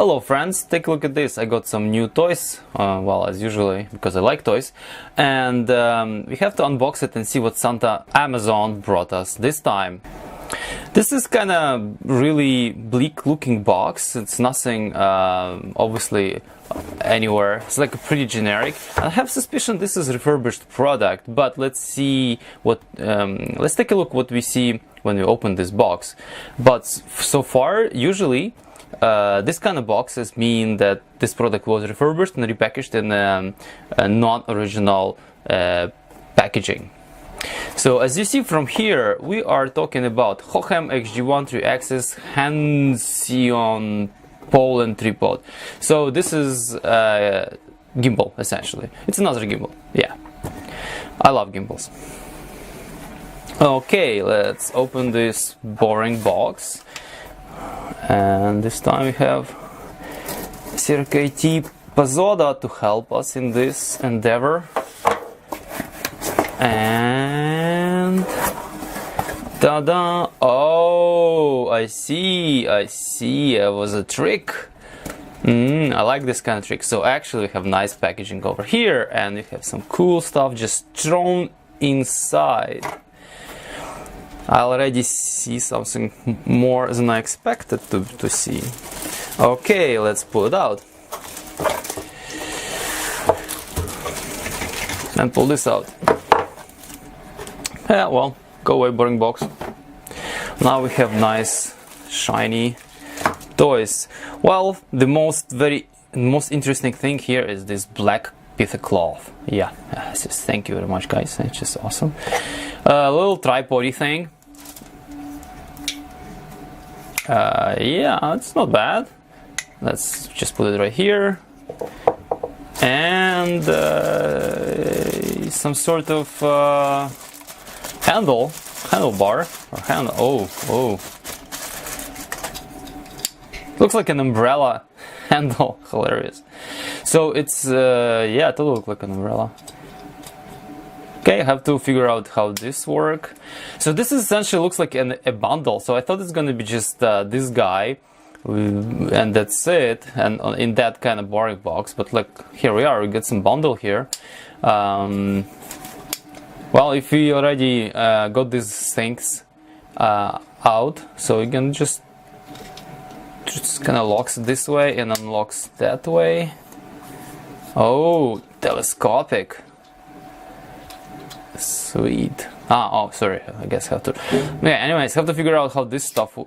Hello friends, take a look at this. I got some new toys, well, as usually, because I like toys, and we have to unbox it and see what Santa Amazon brought us this time. This is kind of really bleak looking box. It's nothing obviously anywhere. It's like a pretty generic. I have suspicion this is a refurbished product, but let's see what let's take a look what we see when we open this box. But so far, usually this kind of boxes mean that this product was refurbished and repackaged in a non-original packaging. So as you see from here, we are talking about Hohem XG1 3-axis hand-sewn pole and tripod. So this is a gimbal, essentially. It's another gimbal. Yeah, I love gimbals. Okay, let's open this boring box. And this time we have CRKT Pazoda to help us in this endeavor. And ta-da! Oh, I see. It was a trick. I like this kind of trick. So actually we have nice packaging over here, and we have some cool stuff just thrown inside. I already see something more than I expected to see. Okay, let's pull it out. And pull this out. Yeah, well, go away, boring box. Now we have nice, shiny toys. Well, the most interesting thing here is this black piece of cloth. Yeah, just thank you very much, guys. It's just awesome. A little tripody thing. Yeah, it's not bad. Let's just put it right here. And some sort of handlebar or handle. Oh, looks like an umbrella handle. Hilarious. So it's yeah, it looks like an umbrella. Okay, I have to figure out how this works. So this essentially looks like a bundle. So I thought it's going to be just this guy, and that's it, and in that kind of boring box. But like, here we are, we get some bundle here. Well, if we already got these things out, so you can just kind of locks this way and unlocks that way. Oh, telescopic. Sweet. Oh, sorry. I guess I have to. Yeah. Anyways, have to figure out how this stuff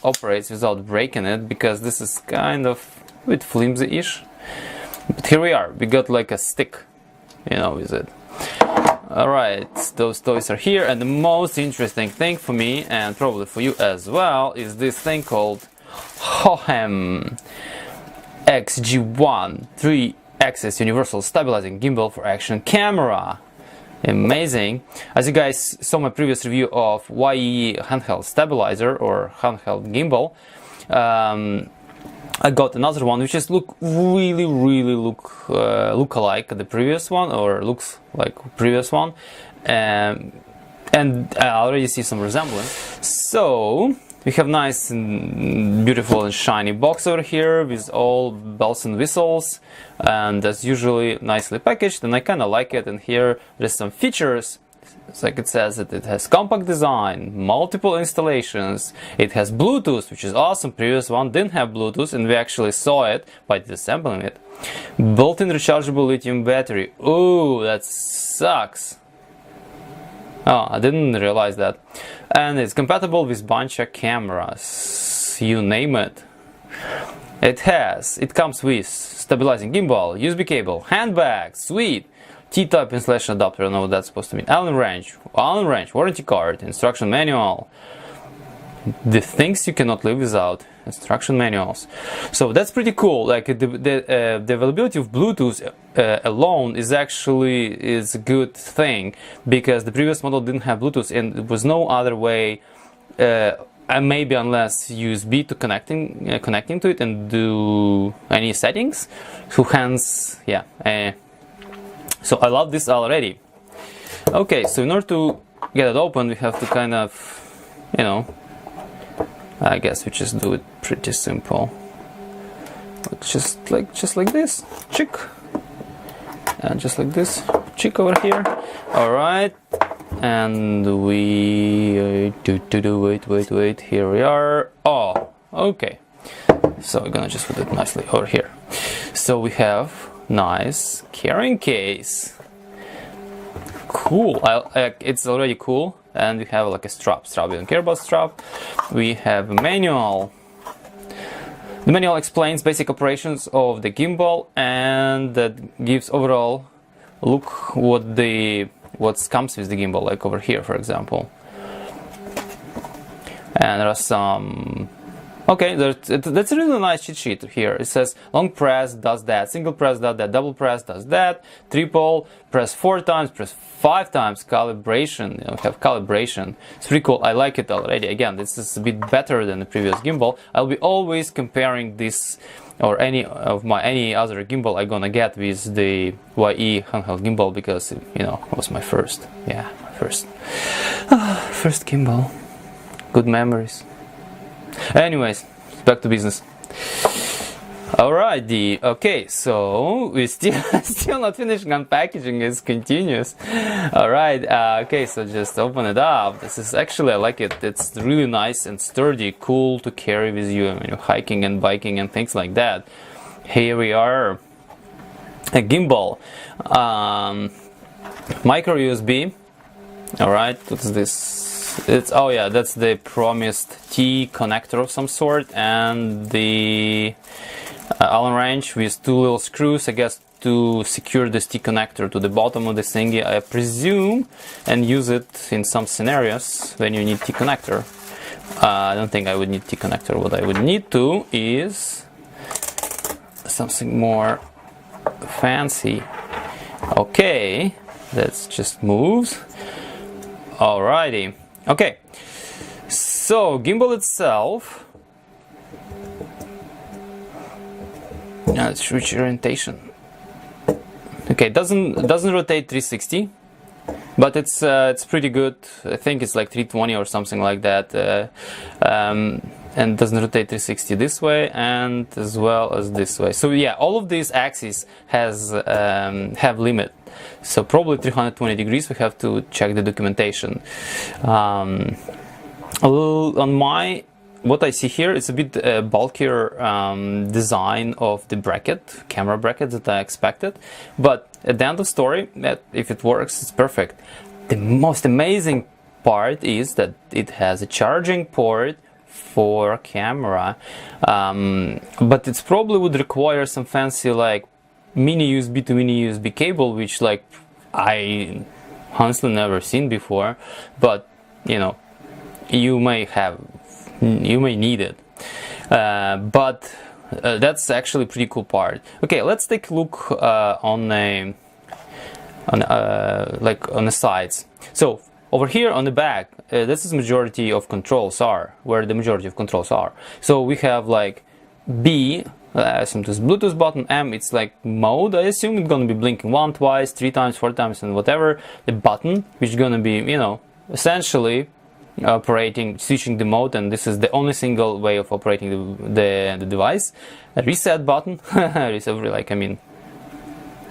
operates without breaking it, because this is kind of a bit flimsy-ish. But here we are. We got like a stick, you know, with it. All right, those toys are here, and the most interesting thing for me, and probably for you as well, is this thing called Hohem XG1 3-axis universal stabilizing gimbal for action camera. Amazing. As you guys saw my previous review of YE handheld stabilizer or handheld gimbal, I got another one which just really look alike the previous one, or looks like previous one, and I already see some resemblance. So we have nice and beautiful and shiny box over here with all bells and whistles, and that's usually nicely packaged, and I kind of like it. And here there's some features. It's like it says that it has compact design, multiple installations, it has Bluetooth, which is awesome. Previous one didn't have Bluetooth, and we actually saw it by disassembling it. Built-in rechargeable lithium battery. Ooh, that sucks. Oh, I didn't realize that. And it's compatible with bunch of cameras, you name it. It comes with stabilizing gimbal, USB cable, handbag, sweet, T-type installation adapter. I don't know what that's supposed to mean. Allen wrench, warranty card, instruction manual. The things you cannot live without. Instruction manuals. So that's pretty cool. Like the availability of Bluetooth alone is a good thing, because the previous model didn't have Bluetooth, and there was no other way, maybe unless USB to connecting to it and do any settings. So hence, yeah. So I love this already. Okay, so in order to get it open, we have to kind of, you know, I guess we just do it pretty simple. just like this, chick, and just like this, chick over here. All right, and we wait. Here we are. Oh, okay. So we're gonna just put it nicely over here. So we have nice carrying case. Cool. It's already cool. And we have like a strap. We don't care about strap. We have a manual. The manual explains basic operations of the gimbal, and that gives overall look what comes with the gimbal, like over here, for example. And there are some. Okay, that's a really nice cheat sheet here. It says long press does that, single press does that, double press does that, triple press 4 times, press 5 times, calibration. You know, we have calibration. It's pretty cool. I like it already. Again, this is a bit better than the previous gimbal. I'll be always comparing this or any other gimbal I'm gonna get with the YE handheld gimbal, because you know it was my first. Yeah, first gimbal. Good memories. Anyways, back to business. Alrighty, okay, so we still not finished unpackaging, it's continuous. Alright, okay, so just open it up. This is actually, I like it. It's really nice and sturdy, cool to carry with you when you're hiking and biking and things like that. Here we are, a gimbal, micro USB. Alright, what's this? Oh yeah, that's the promised T connector of some sort, and the Allen wrench with 2 little screws, I guess, to secure this T connector to the bottom of this thingy, I presume, and use it in some scenarios when you need T connector. I don't think I would need T connector. What I would need to is something more fancy. Okay, that just moves. Alrighty. Okay, so gimbal itself. Now let's switch orientation. Okay, it doesn't rotate 360, but it's pretty good. I think it's like 320 or something like that, and doesn't rotate 360 this way and as well as this way. So yeah, all of these axes have limit. So probably 320 degrees. We have to check the documentation. What I see here is a bit bulkier design of the bracket, camera bracket, that I expected. But at the end of the story, that if it works, it's perfect. The most amazing part is that it has a charging port for camera, but it probably would require some fancy like mini USB to mini USB cable, which like I honestly never seen before, but you know, you may need it, but that's actually a pretty cool part. Okay, let's take a look on the sides. So over here on the back, this is majority of controls are, where the majority of controls are. So we have like B, I assume this Bluetooth button. M, it's like mode. I assume it's gonna be blinking 1, twice, 3 times, 4 times, and whatever. The button, which is gonna be, you know, essentially switching the mode, and this is the only single way of operating the device. A reset button. Reset, like, I mean,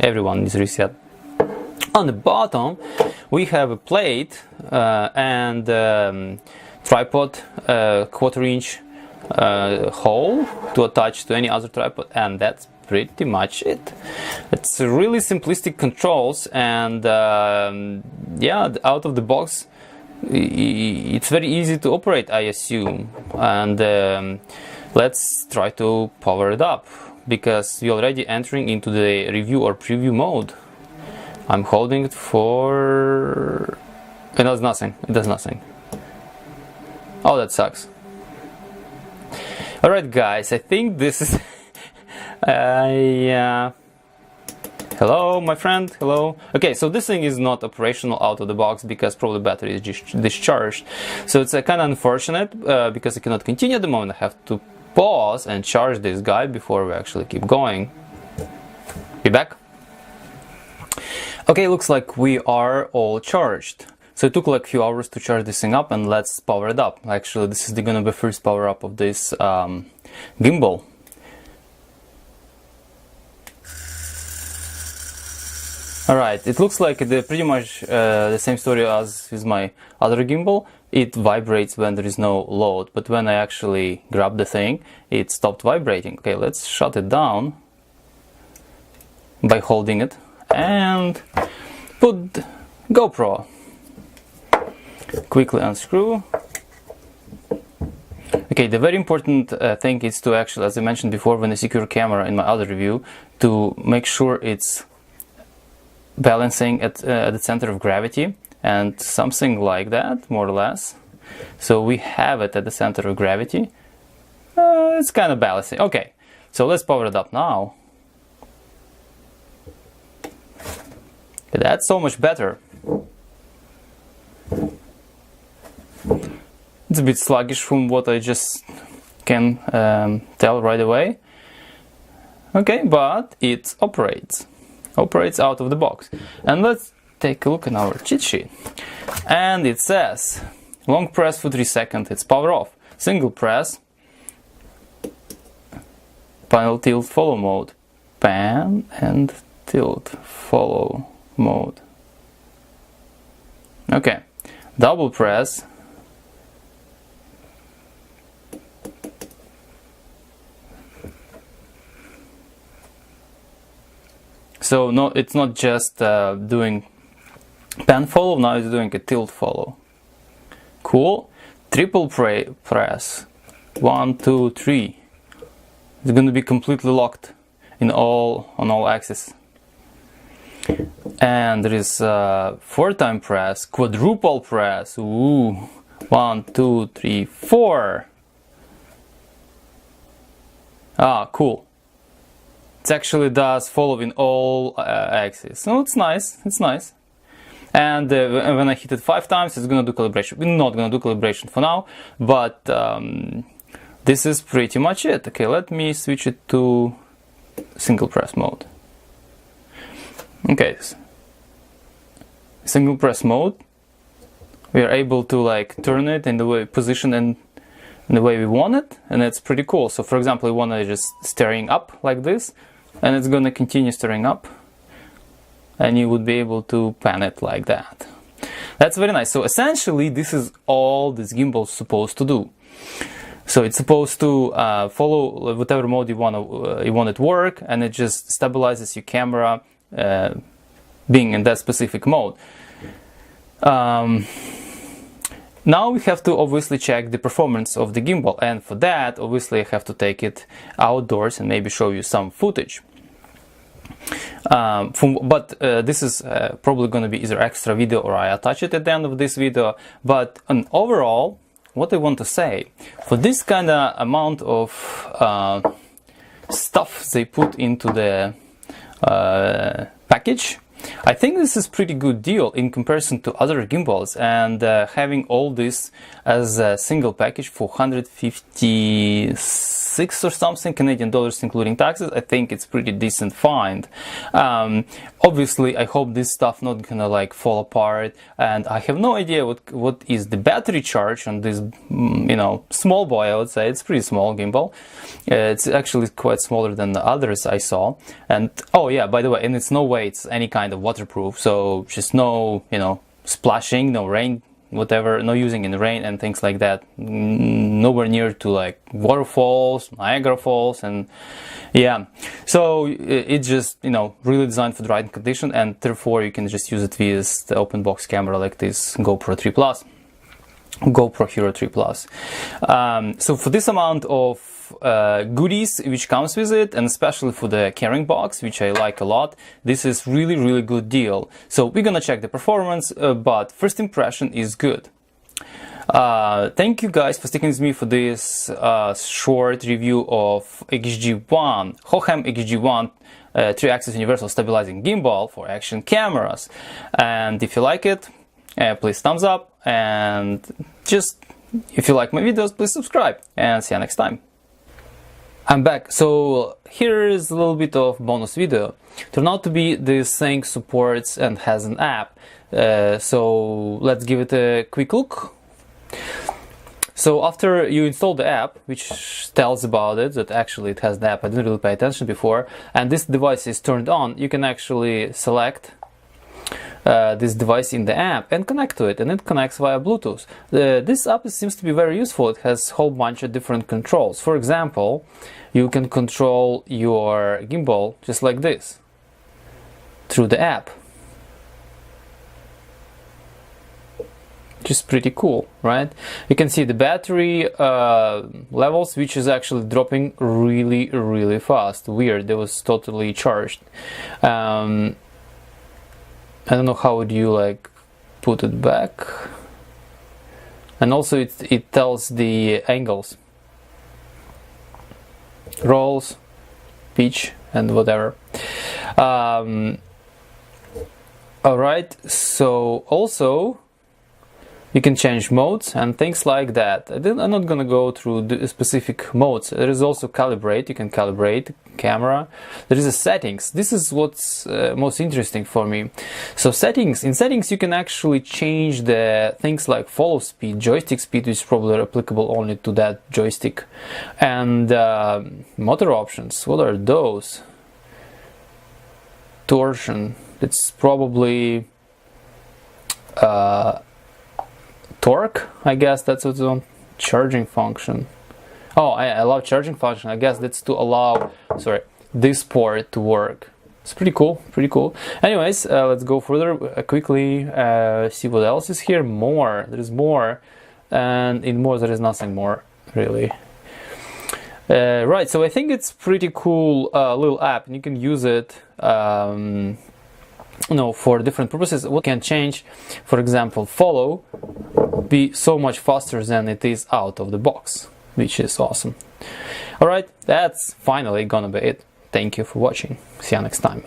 everyone is reset. On the bottom, we have a plate and tripod, 1/4-inch hole to attach to any other tripod, and that's pretty much it. It's really simplistic controls, and yeah, out of the box, it's very easy to operate, I assume. And let's try to power it up, because we're already entering into the review or preview mode. I'm holding it for... It does nothing. It does nothing. Oh, that sucks. Alright guys, I think this is... Hello, my friend, hello. Okay, so this thing is not operational out of the box because probably battery is discharged. So it's kind of unfortunate because I cannot continue at the moment. I have to pause and charge this guy before we actually keep going. Be back. Okay, looks like we are all charged. So it took like a few hours to charge this thing up, and let's power it up. Actually, this is gonna be the first power up of this gimbal. Alright, it looks like pretty much the same story as with my other gimbal. It vibrates when there is no load, but when I actually grab the thing, it stopped vibrating. Okay, let's shut it down by holding it and put GoPro. Quickly unscrew. Okay, the very important thing is to actually, as I mentioned before when I secure camera in my other review, to make sure it's balancing at the center of gravity, and something like that, more or less. So we have it at the center of gravity. It's kind of balancing. Okay, so let's power it up now. That's so much better. It's a bit sluggish from what I just can tell right away. Okay, but it operates out of the box. And let's take a look at our cheat sheet. And it says long press for 3 seconds, it's power off. Single press, panel tilt follow mode. Pan and tilt follow mode. Okay, double press. So no, it's not just doing pan follow, now it's doing a tilt follow. Cool. Triple press. 1, 2, 3. It's going to be completely locked on all axes. And there is 4-time press, quadruple press. Ooh. 1, 2, 3, 4. Ah, cool. It actually does follow in all axes, so it's nice. It's nice. And when I hit it 5 times, it's gonna do calibration. We're not gonna do calibration for now, but this is pretty much it. Okay, let me switch it to single press mode. Okay, single press mode. We are able to like turn it in the way position and in the way we want it, and it's pretty cool. So for example, we want to just steering up like this, and it's going to continue steering up, and you would be able to pan it like that. That's very nice. So essentially this is all this gimbal is supposed to do. So it's supposed to follow whatever mode you want it to work, and it just stabilizes your camera being in that specific mode. Now we have to obviously check the performance of the gimbal, and for that obviously I have to take it outdoors and maybe show you some footage. This is probably going to be either extra video or I attach it at the end of this video. But overall, what I want to say, for this kind of amount of stuff they put into the package, I think this is pretty good deal in comparison to other gimbals, and having all this as a single package for 156 or something Canadian dollars including taxes, I think it's pretty decent find. Obviously I hope this stuff not gonna like fall apart, and I have no idea what is the battery charge on this small boy. I would say it's pretty small gimbal. It's actually quite smaller than the others I saw. And oh yeah, by the way, and it's no way it's any kind of waterproof, so just no splashing, no rain, whatever, no using in the rain and things like that. Nowhere near to like waterfalls, Niagara Falls, and yeah, so it's just really designed for the right condition, and therefore you can just use it with the open box camera like this GoPro 3 Plus, GoPro Hero 3 Plus. So for this amount of goodies which comes with it, and especially for the carrying box, which I like a lot, this is really good deal. So we're gonna check the performance, but first impression is good. Thank you guys for sticking with me for this short review of XG1, Hohem XG1 3-axis universal stabilizing gimbal for action cameras. And if you like it, please thumbs up, and just if you like my videos, please subscribe, and see you next time. I'm back. So here is a little bit of bonus video. Turned out to be this thing supports and has an app. So let's give it a quick look. So after you install the app, which tells about it, that actually it has the app, I didn't really pay attention before, and this device is turned on, you can actually select this device in the app and connect to it, and it connects via Bluetooth. This app seems to be very useful. It has a whole bunch of different controls. For example, you can control your gimbal just like this through the app, which is pretty cool, right? You can see the battery levels, which is actually dropping really fast. Weird, it was totally charged. I don't know how would you like put it back. And also it tells the angles, rolls, pitch, and whatever. Alright, so also you can change modes and things like that. I'm not gonna go through the specific modes. There is also calibrate. You can calibrate camera. There is a settings. This is what's most interesting for me. So settings. In settings, you can actually change the things like follow speed, joystick speed, which is probably applicable only to that joystick, and motor options. What are those? Torsion. It's probably torque, I guess that's what's on. Charging function. Oh, I love charging function. I guess that's to allow, sorry, this port to work. It's pretty cool, pretty cool. Anyways, let's go further quickly, see what else is here. More, there is more, and in more there is nothing more, really. Right, so I think it's pretty cool little app, and you can use it for different purposes. What can change, for example, follow be so much faster than it is out of the box, which is awesome. Alright, that's finally gonna be it. Thank you for watching. See you next time.